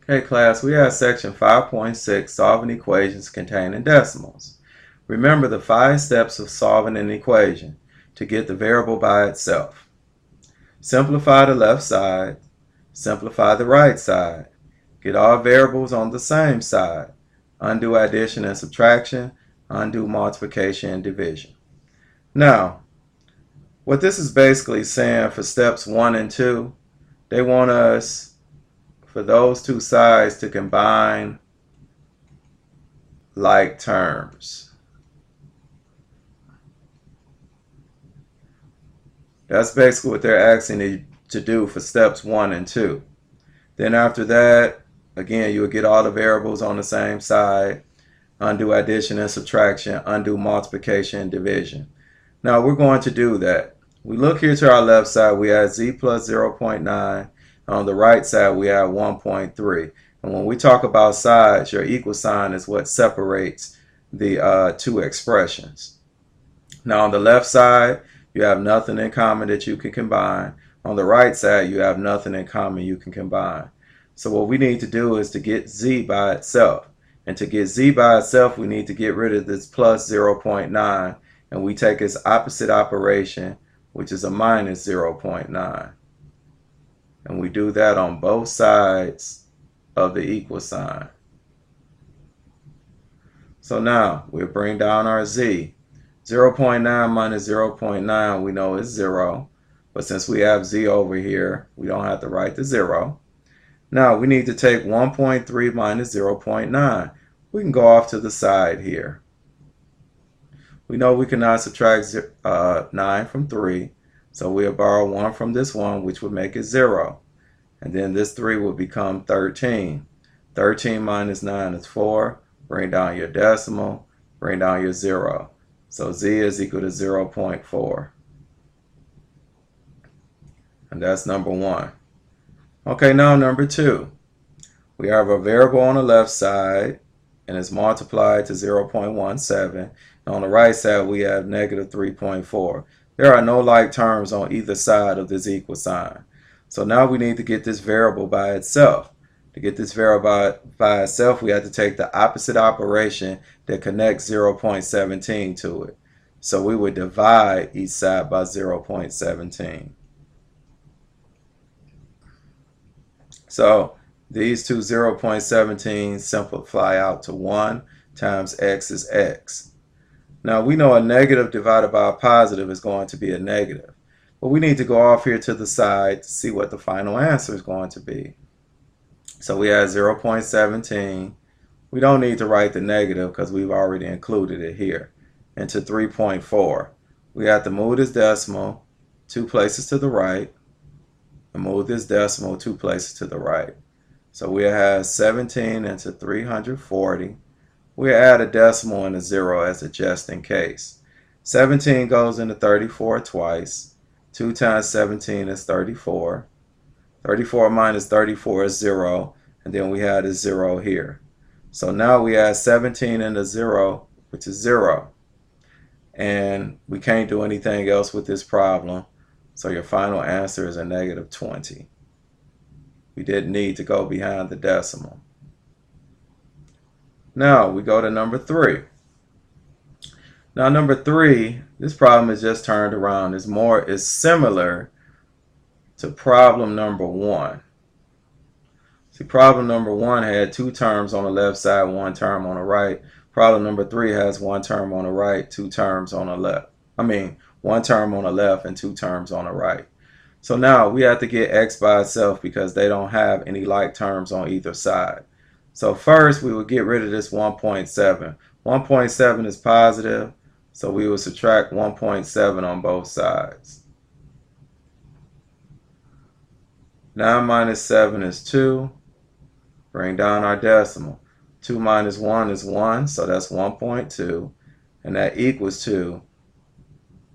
Okay, class, we have section 5.6, solving equations containing decimals. Remember the 5 steps of solving an equation to get the variable by itself. Simplify the left side, simplify the right side, get all variables on the same side, undo addition and subtraction, undo multiplication and division. Now, what this is basically saying for steps 1 and 2, they want us for those two sides to combine like terms. That's basically what they're asking you to do for steps 1 and 2. Then after that, again, you would get all the variables on the same side, undo addition and subtraction, undo multiplication and division. Now we're going to do that. We look here to our left side, we have z plus 0.9. On the right side, we have 1.3. And when we talk about sides, your equal sign is what separates the two expressions. Now on the left side, you have nothing in common that you can combine. On the right side, you have nothing in common you can combine. So what we need to do is to get z by itself. And to get z by itself, we need to get rid of this plus 0.9. And we take its opposite operation, which is a minus 0.9. And we do that on both sides of the equal sign. So now we'll bring down our z. 0.9 minus 0.9 we know is 0. But since we have z over here, we don't have to write the 0. Now we need to take 1.3 minus 0.9. We can go off to the side here. We know we cannot subtract 9 from 3. So we'll borrow 1 from this one, which would make it 0. And then this 3 will become 13. 13 minus 9 is 4. Bring down your decimal. Bring down your 0. So z is equal to 0.4. And that's number 1. Okay, now number 2. We have a variable on the left side, and it's multiplied to 0.17. And on the right side, we have negative 3.4. There are no like terms on either side of this equal sign. So now we need to get this variable by itself. To get this variable by itself, we have to take the opposite operation that connects 0.17 to it. So we would divide each side by 0.17. So these two 0.17 simplify out to 1 times x is x. Now we know a negative divided by a positive is going to be a negative. But we need to go off here to the side to see what the final answer is going to be. So we have 0.17. We don't need to write the negative because we've already included it here. Into 3.4. We have to move this decimal 2 places to the right and move this decimal 2 places to the right. So we have 17 into 340. We add a decimal and a 0 as a just in case. 17 goes into 34 twice. 2 times 17 is 34. 34 minus 34 is 0. And then we have a 0 here. So now we add 17 and a 0, which is 0. And we can't do anything else with this problem. So your final answer is a negative 20. We didn't need to go behind the decimal. Now we go to number 3. Now number 3, this problem is just turned around. It's similar to problem number 1. See, problem number 1 had 2 terms on the left side, 1 term on the right. Problem number 3 has 1 term on the right, 2 terms on the left. 1 term on the left and 2 terms on the right. So now we have to get x by itself because they don't have any like terms on either side. So first we will get rid of this 1.7. 1.7 is positive, so we will subtract 1.7 on both sides. 9 minus 7 is 2. Bring down our decimal. 2 minus 1 is 1, so that's 1.2. And that equals 2.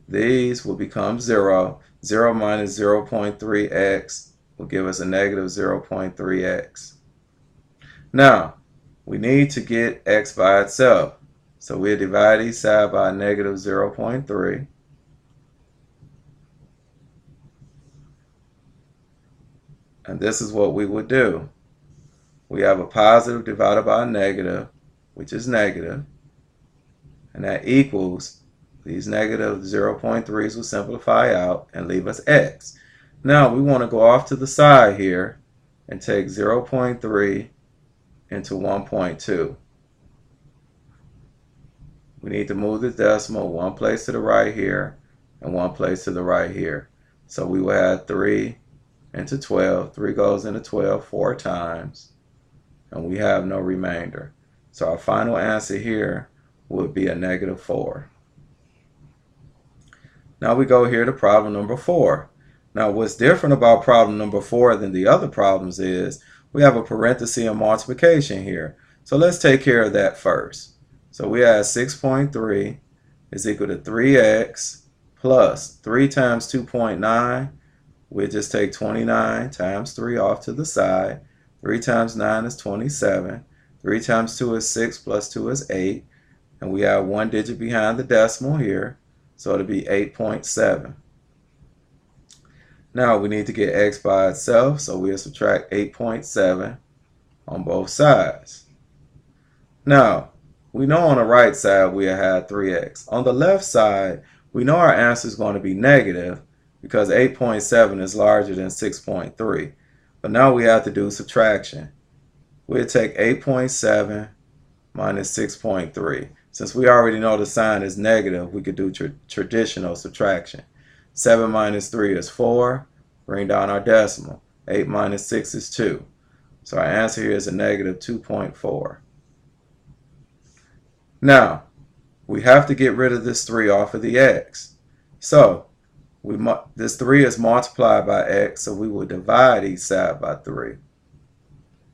These will become 0. 0 minus 0.3x will give us a negative 0.3x. Now, we need to get x by itself. So we'll divide each side by a negative 0.3. And this is what we would do. we have a positive divided by a negative, which is negative, and that equals these negative 0.3s will simplify out and leave us x. Now we want to go off to the side here and take 0.3 into 1.2. We need to move the decimal one place to the right here and one place to the right here. So we will add 3 into 12. 3 goes into 12 4 times, and we have no remainder. So our final answer here would be a negative 4. Now we go here to problem number 4. Now what's different about problem number 4 than the other problems is we have a parenthesis and multiplication here. So let's take care of that first. So we have 6.3 is equal to 3x plus 3 times 2.9. We'll just take 29 times 3 off to the side. 3 times 9 is 27. 3 times 2 is 6 plus 2 is 8. And we have one digit behind the decimal here. So it'll be 8.7. Now we need to get x by itself. So we'll subtract 8.7 on both sides. Now, we know on the right side we'll have 3x. On the left side, we know our answer is going to be negative because 8.7 is larger than 6.3. But now we have to do subtraction. We'll take 8.7 minus 6.3. Since we already know the sign is negative, we could do traditional subtraction. 7 minus 3 is 4. Bring down our decimal. 8 minus 6 is 2. So our answer here is a negative 2.4. Now, we have to get rid of this 3 off of the x. So, this 3 is multiplied by x, so we will divide each side by 3.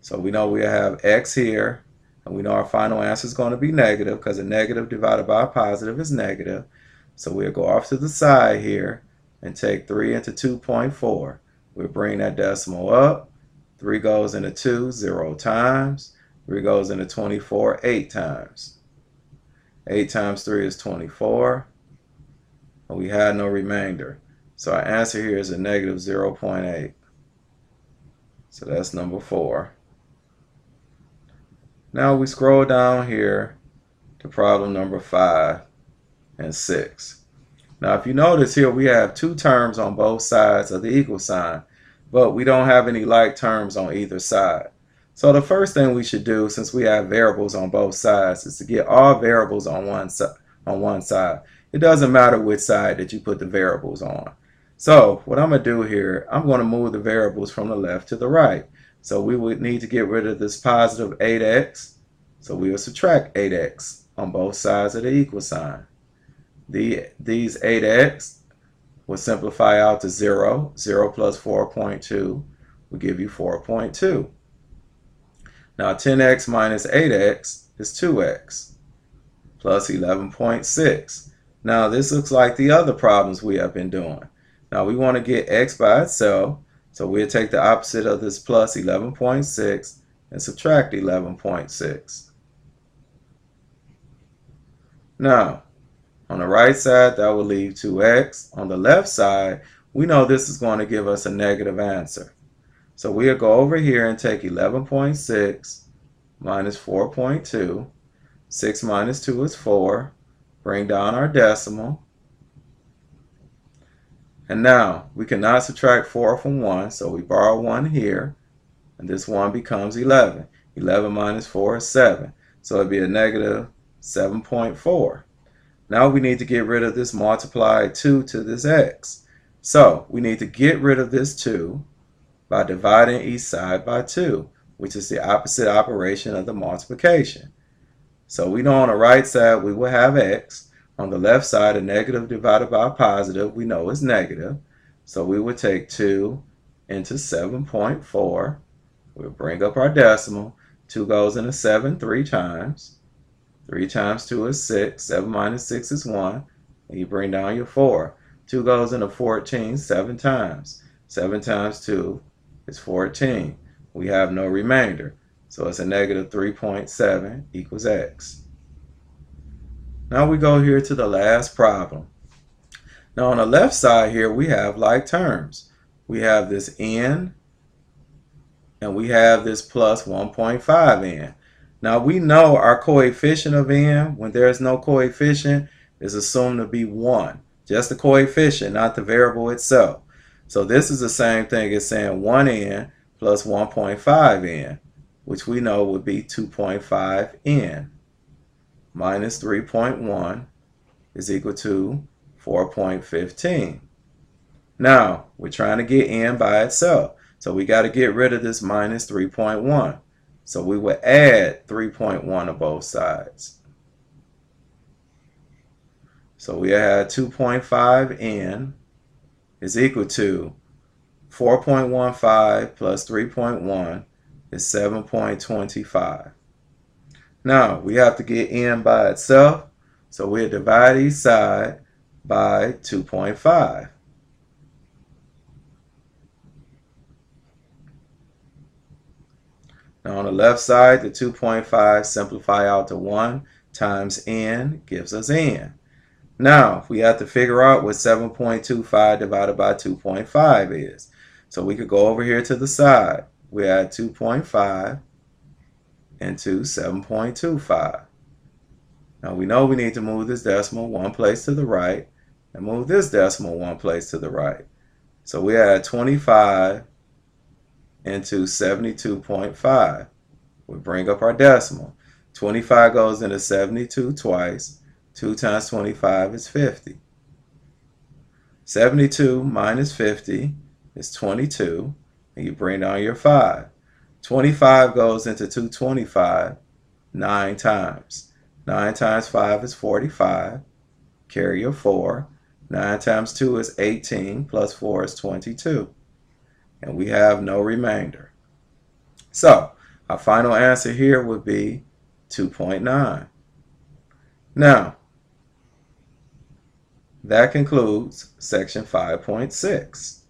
So we know we have x here, and we know our final answer is going to be negative because a negative divided by a positive is negative. So we'll go off to the side here and take 3 into 2.4. We'll bring that decimal up. 3 goes into 2 0 times. 3 goes into 24 8 times. 8 times 3 is 24, and we had no remainder. So our answer here is a negative 0.8. So that's number 4. Now we scroll down here to problem number 5 and 6. Now if you notice here we have 2 terms on both sides of the equal sign, but we don't have any like terms on either side. So the first thing we should do, since we have variables on both sides, is to get all variables on one side. It doesn't matter which side that you put the variables on. So what I'm going to do here, I'm going to move the variables from the left to the right. So we would need to get rid of this positive 8x. So we will subtract 8x on both sides of the equal sign. These 8x will simplify out to 0. 0 plus 4.2 will give you 4.2. Now 10x minus 8x is 2x plus 11.6. Now this looks like the other problems we have been doing. Now we want to get x by itself, so we'll take the opposite of this plus 11.6 and subtract 11.6. Now on the right side that will leave 2x. On the left side we know this is going to give us a negative answer. So we'll go over here and take 11.6 minus 4.2. 6 minus 2 is 4. Bring down our decimal. And now we cannot subtract 4 from 1, so we borrow 1 here. And this 1 becomes 11. 11 minus 4 is 7. So it'd be a negative 7.4. Now we need to get rid of this multiplied 2 to this x. So we need to get rid of this 2 by dividing each side by 2, which is the opposite operation of the multiplication. So we know on the right side we will have x. On the left side, a negative divided by a positive we know is negative. So we would take 2 into 7.4. We'll bring up our decimal. 2 goes into 7 3 times. 3 times 2 is 6. 7 minus 6 is 1. And you bring down your 4. 2 goes into 14 7 times. 7 times 2 is 14. We have no remainder. So it's a negative 3.7 equals x. Now we go here to the last problem. Now on the left side here we have like terms. We have this n and we have this plus 1.5n. Now we know our coefficient of n, when there's no coefficient, is assumed to be 1. Just the coefficient, not the variable itself. So this is the same thing as saying 1n plus 1.5n, which we know would be 2.5n minus 3.1 is equal to 4.15. Now, we're trying to get n by itself. So we got to get rid of this minus 3.1. So we would add 3.1 to both sides. So we had 2.5n is equal to 4.15 plus 3.1 is 7.25. Now we have to get n by itself. So we'll divide each side by 2.5. Now on the left side, the 2.5 simplify out to 1 times n gives us n. Now we have to figure out what 7.25 divided by 2.5 is. So we could go over here to the side. We add 2.5 into 7.25. Now we know we need to move this decimal one place to the right and move this decimal one place to the right. So we add 25 into 72.5. We bring up our decimal. 25 goes into 72 twice. 2 times 25 is 50. 72 minus 50 is 22, and you bring down your 5. 25 goes into 225 9 times. 9 times 5 is 45. Carry your 4. 9 times 2 is 18, plus 4 is 22. And we have no remainder. So our final answer here would be 2.9. Now, that concludes section 5.6.